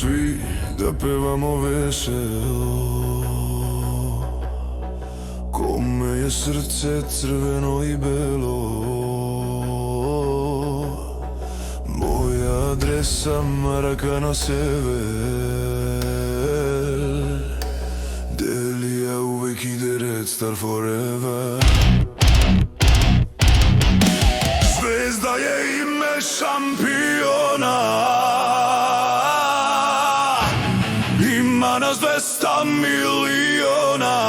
svi da pevamo veselo, kome je srce crveno i belo. Moja adresa Marakana sever, Delija uvek ide Red Star forever. Zvezda je ime šampiona, ima nas 200 miliona.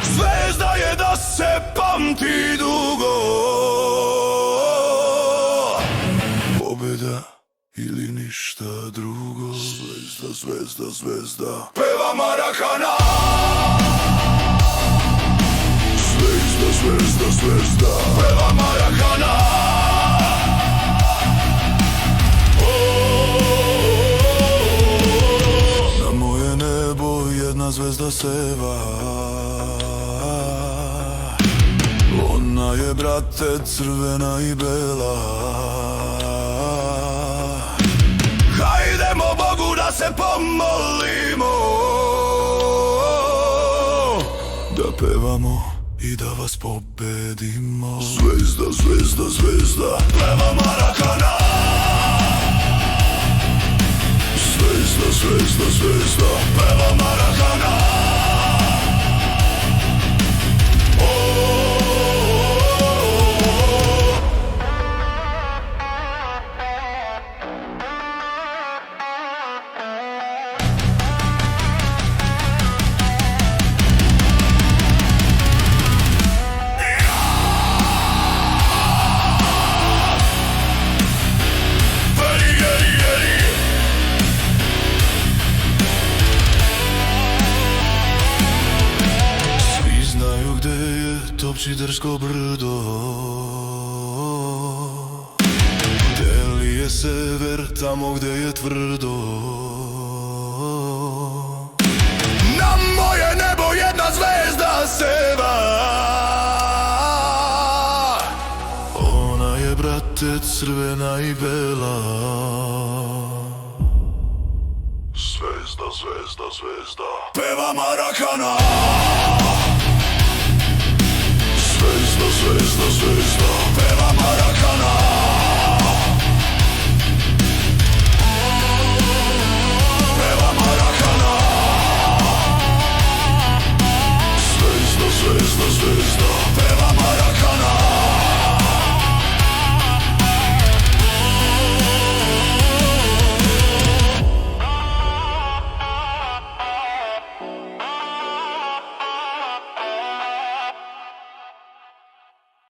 Zvezda je da se pamti dugo, pobeda ili ništa drugo. Zvezda, zvezda, zvezda, peva Marakana. Zvezda, zvezda, zvezda, peva Marakana. Na moje nebo jedna zvezda seva, ona je, brate, crvena i bela. Hajdemo Bogu da se pomolimo, da pevamo i da vas pobedimo. Zvezda, zvezda, zvezda, peva Marakana. Zvezda, zvezda, zvezda, peva Marakana. Topčidersko brdo, Delije sever, tamo gde je tvrdo. Na moje nebo jedna zvezda seva, ona je, brate, crvena i bela. Zvezda, zvezda, zvezda, peva Marakana.